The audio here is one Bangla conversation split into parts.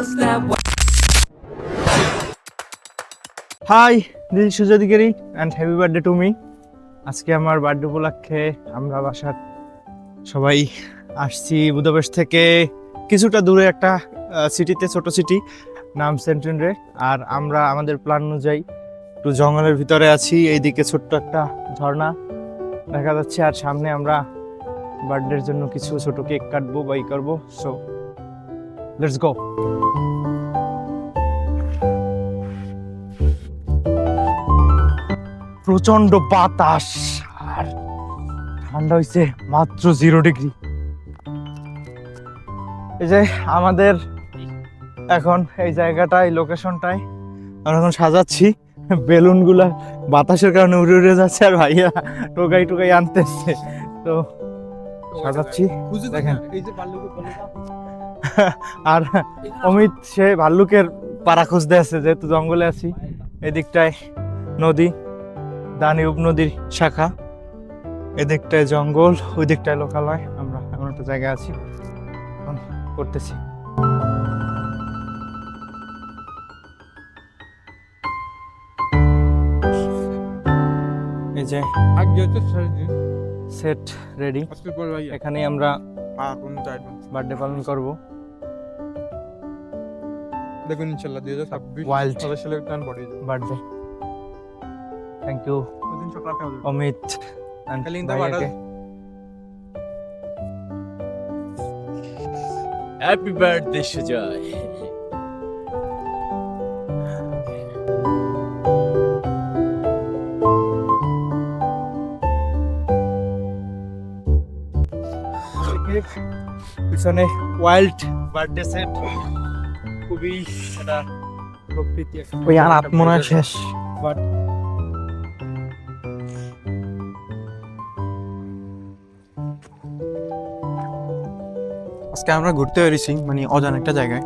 feels that way. Hi, this is Sujoy Adhikari and happy birthday to me. আজকে আমার বার্থডে উপলক্ষে আমরা বাসার সবাই আসছি বুদাপেস্ট থেকে কিছুটা দূরে একটা সিটিতে, ছোট সিটি নাম সেন্টেনরে। আর আমরা আমাদের প্ল্যান অনুযায়ী একটু জঙ্গলের ভিতরে আছি। এইদিকে ছোট্ট একটা ঝর্ণা দেখা যাচ্ছে, আর সামনে আমরা বার্থডের জন্য কিছু ছোট কেক কাটবো বা ই করবো। So let's go. প্রচন্ড বাতাস আর ঠান্ডা হয়েছে মাত্র 0 ডিগ্রি। এই যে আমাদের এখন এই জায়গাটায়, লোকেশনটায় আমরা এখন সাজাচ্ছি। বেলুনগুলা বাতাসের কারণে উড়ে উড়ে যাচ্ছে, আর ভাইয়া টোকাই টোকাই আনতেছে। তো সাজাচ্ছি দেখেন। আর অমিত সে ভাল্লুকের পাড়া খুঁজতে আছে, যেহেতু জঙ্গলে আছি। এদিকটায় নদী, দানিউব নদীর শাখা, এদিকটায় জঙ্গল, ওই দিকটায় লোকালয়। আমরা এমন একটা জায়গায় আছি, এখন করতেছি। এই যে সেট রেডি, এখানেই আমরা বার্থডে পালন করব। দেখুন ইনশাআল্লাহ 2026 ওয়াইল্ড সালের plan body birthday. Thank you ওদিন সকাল 8টা হবে অমিত and ভাইয়াকে। Happy birthday Sujoy. পিছনে ওয়াইল্ড বার্থডে সেট, খুবই একটা প্রকৃতি। ওই আর আত্মনা শেষ, বাট আজকে আমরা ঘুরতে বেরিয়েছি, মানে অজানা একটা জায়গায়।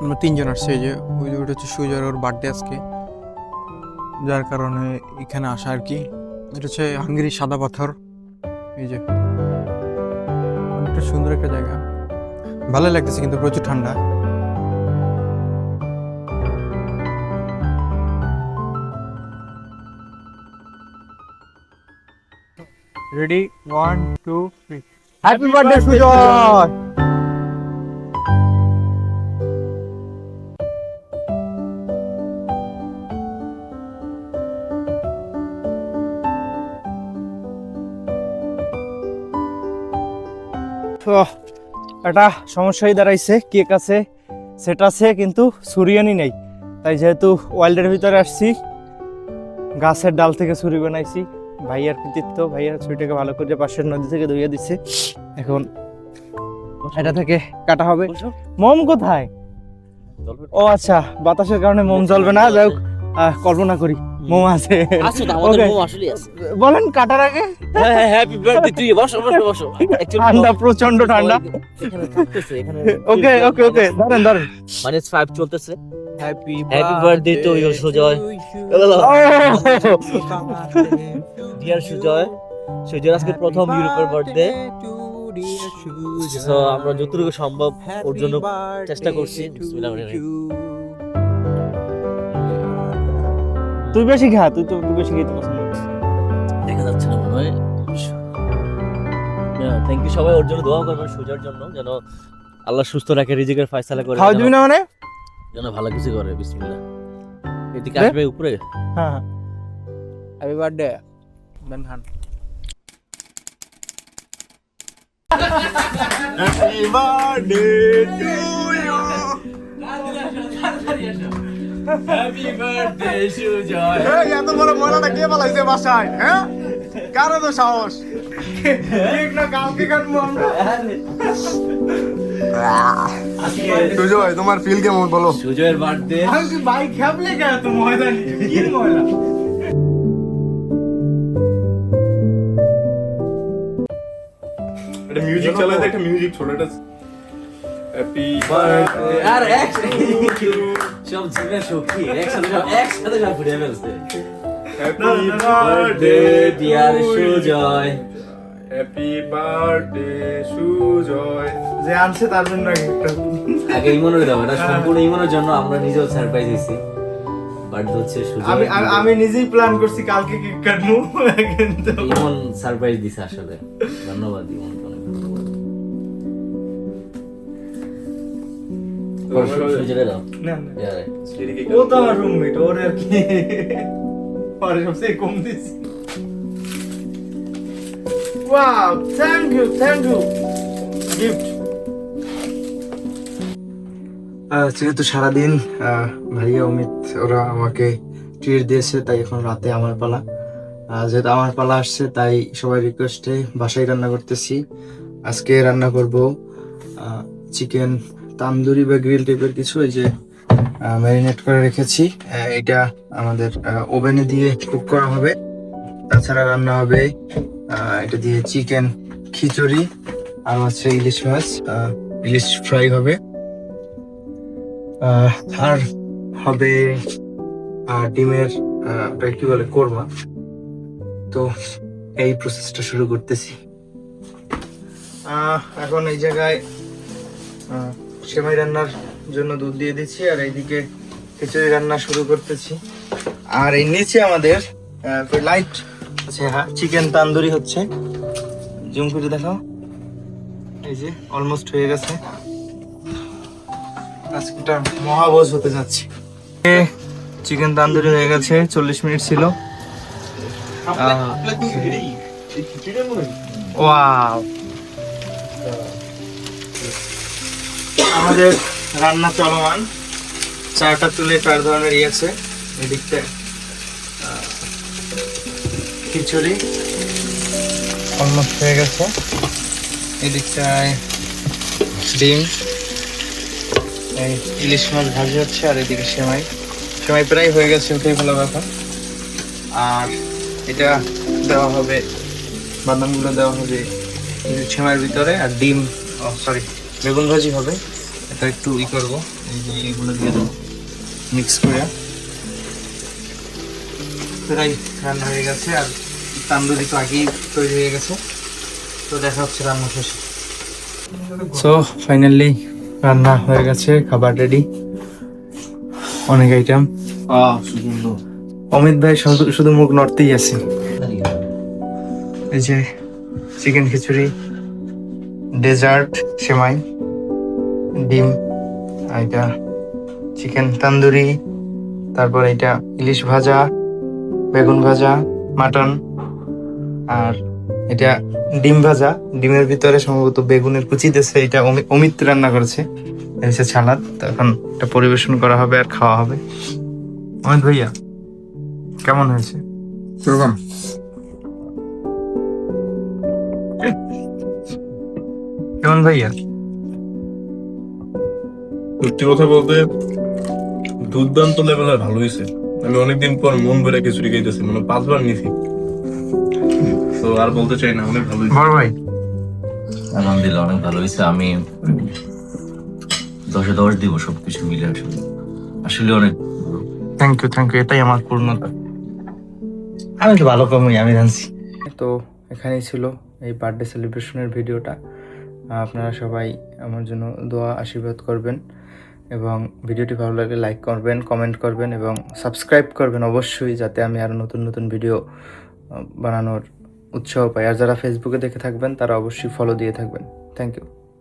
আমরা 3 জন আসছি। এই যে ওইটা হচ্ছে সুজয়ের, ওর বার্থডে আজকে, যার কারণে এখানে আসা আর কি। এটা হচ্ছে হাঙ্গেরি সাদা পাথর। এই যে অনেকটা সুন্দর একটা জায়গা, ভালো লাগতেছে, কিন্তু প্রচুর ঠান্ডা। রেডি, 1 2 3। Happy birthday Sujoy. একটা সমস্যাই দাঁড়াইছে, কেক আছে, সেট আছে, কিন্তু ছুরিয়ানি নেই। তাই যেহেতু ওয়াইল্ডের ভিতরে আসছি, গাছের ডাল থেকে ছুরি বানাইছি। ভাইয়ার কৃতিত্ব, ভাইয়া ছুরিটাকে ভালো করে পাশের নদী থেকে ধুইয়ে দিচ্ছে। এখন এটা থেকে কাটা হবে। মোম কোথায়? ও আচ্ছা, বাতাসের কারণে মোম জ্বলবে না। যাই হোক, কল্পনা করি মোম আছে। Okay. বলেন কাটার আগে হ্যাপি বার্থডে টু ইউ। বসো বসো বসো। ঠান্ডা, প্রচন্ড ঠান্ডা। এখানে থাকতেছে, এখানে ওকে ওকে ওকে, ধরেন ধরেন। -5 চলতেছে। Happy birthday to you Sujoy. Dear Sujoy, Sujoy আজকে প্রথম ইউরোপের বার্থডে। সো আমরা যতটুকু সম্ভব ওর জন্য চেষ্টা করছি। তুই বেশি খা, তুই বেশি খেতে পছন্দ করিস। দেখা যাচ্ছে না মনে হয়। থ্যাংক ইউ সবাই, ওর জন্য দোয়া করবেন, সুজয়ের জন্য যেন আল্লাহ সুস্থ রাখে, রিজিকের ফয়সালা করে, খাওয়া দিবি না মানে? যেন ভালো কিছু করে। বিসমিল্লাহ। এদিকে আসবে উপরে। হ্যাঁ, হ্যাপি বার্থডে দেন খান। Happy birthday to you. Happy birthday Sujoy. এই এত বড় ময়লাটা কে পালাইছে বাসায়? হ্যাঁ, কার এত সাহস? ঠিক না, কালকে কাটবো আমরা। সুজয়, তোমার ফিল কেমন বলো? সুজয়ের বার্থডে। আমি বাইক খাবলে কেন তো ময়দানি? কি ময়লা? একটা মিউজিক চালাতে, একটা মিউজিক ছোট একটা হ্যাপি বার্থডে। আর সব জিমে শক্তি একসাথে সব ঘুরে ফেলছে। Happy birthday dear Sujoy. Happy birthday Sujoy. যে আনছে তার জন্য একটা আগে ইমনের দাও, এটা সম্পূর্ণ ইমনের জন্য, আমরা নিজেও সারপ্রাইজ হয়েছি। বার্থডে হচ্ছে আমি নিজেই প্ল্যান করছি কালকে কেক কাটবো, কিন্তু ইমন সারপ্রাইজ দিছে আসলে। ধন্যবাদ ইমনকে, অনেক ধন্যবাদ। সুজয় দাও। না ইয়ারে, ও তো আমার রুমমেট, ওর আর কি পরে সবচেয়ে কম দিছি। Wow, thank you gift. যেহেতু সারাদিন ভাইয়া অমিত ওরা আমাকে ট্রিট দিয়েছে, তাই এখন রাতে আমার পালা। যেহেতু আমার পালা আসছে, তাই সবাই রিকোয়েস্টে বাসায় রান্না করতেছি। আজকে রান্না করব চিকেন তান্দুরি বা গ্রিল টাইপের কিছু, এই যে ম্যারিনেট করে রেখেছি। এটা আমাদের ওভেনে দিয়ে কুক করা হবে। তাছাড়া রান্না হবে এটা দিয়ে চিকেন খিচুড়ি, আর হচ্ছে ইলিশ মাছ, ইলিশ ফ্রাই হবে। আর হবে ডিমের ওটা কি বলে, কোরমা। তো এই প্রসেসটা শুরু করতেছি। এখন এই জায়গায় সেমাই রান্নার জন্য দুধ দিয়ে দিচ্ছি, আর এইদিকে খিচুড়ি রান্না শুরু করতেছি। আর এই নিচে আমাদের লাইট আছে, হ্যাঁ, চিকেন তান্দুরি হচ্ছে। জুম করে দেখাও, এই যে অলমোস্ট হয়ে গেছে। আজকেটা মহাভোজ হতে যাচ্ছে। চিকেন তান্দুরি হয়ে গেছে, 40 মিনিট ছিল। ওয়াও, আমাদের রান্না চলমান। চারটা তুলে 4 ধরনের আছে। এদিকটা খিচুড়ি অলমোস্ট হয়ে গেছে, এদিকটায় ডিম, এই ইলিশ মাছ ভাজি হচ্ছে, আর এদিকে সেমাই প্রায় হয়ে গেছে, উঠে ফেলা ব্যাপার। আর এটা দেওয়া হবে, বাদামগুলো দেওয়া হবে সেমাইয়ের ভিতরে, আর ডিম, সরি, বেগুন ভাজি হবে। এটা একটু করবো, এই যে এগুলো দিয়ে দেবো মিক্স করে। প্রায় রান্না হয়ে গেছে, আর তান্দুরি তো আগেই তৈরি হয়ে গেছে। তো দেখা হচ্ছে রান্না শেষে। সো ফাইনালি রান্না হয়ে গেছে, খাবার রেডি, অনেক আইটেম। অমিত ভাই শুধু মুখ নড়তেই আছে। এই যে চিকেন খিচুড়ি, ডেজার্ট সেমাই, ডিম, এটা চিকেন তান্দুরি, তারপর এটা ইলিশ ভাজা, বেগুন ভাজা, মাটন, আর এটা ডিম ভাজা। ডিমের ভিতরে সম্ভবত বেগুনের কুচি দিয়েছে, এটা অমিত রান্না করেছে। এই হচ্ছে সালাদ। তো এখন এটা পরিবেশন করা হবে আর খাওয়া হবে। অমিত ভাইয়া, কেমন হয়েছে? কেমন ভাইয়া? সত্যি কথা বলতে দুর্দান্ত লেভেলের ভালো হয়েছে। আমি অনেকদিন পর মন ভরে খিচুড়ি খাইতেছি, মানে 5 বার নিছি। তো আর বলতে চাই না, অনেক ভালো হয়েছে। বড় ভাই, আলহামদুলিল্লাহ অনেক ভালো হয়েছে। আমি 10-এ 10 দিব সবকিছু মিলে। আসলে অনেক থ্যাংক ইউ, এটাই আমার পূর্ণতা। আমি তো ভালো কমই, আমি জানছি। তো এখানেই ছিল এই বার্থডে সেলিব্রেশনের ভিডিওটা। আপনারা সবাই আমার জন্য দোয়া আশীর্বাদ করবেন, এবং ভিডিওটি ভালো লাগলে লাইক করবেন, কমেন্ট করবেন, এবং সাবস্ক্রাইব করবেন অবশ্যই, যাতে আমি আরও নতুন নতুন ভিডিও বানানোর উৎসাহ পাই। আর যারা ফেসবুকে দেখে থাকবেন তারা অবশ্যই ফলো দিয়ে থাকবেন। Thank you.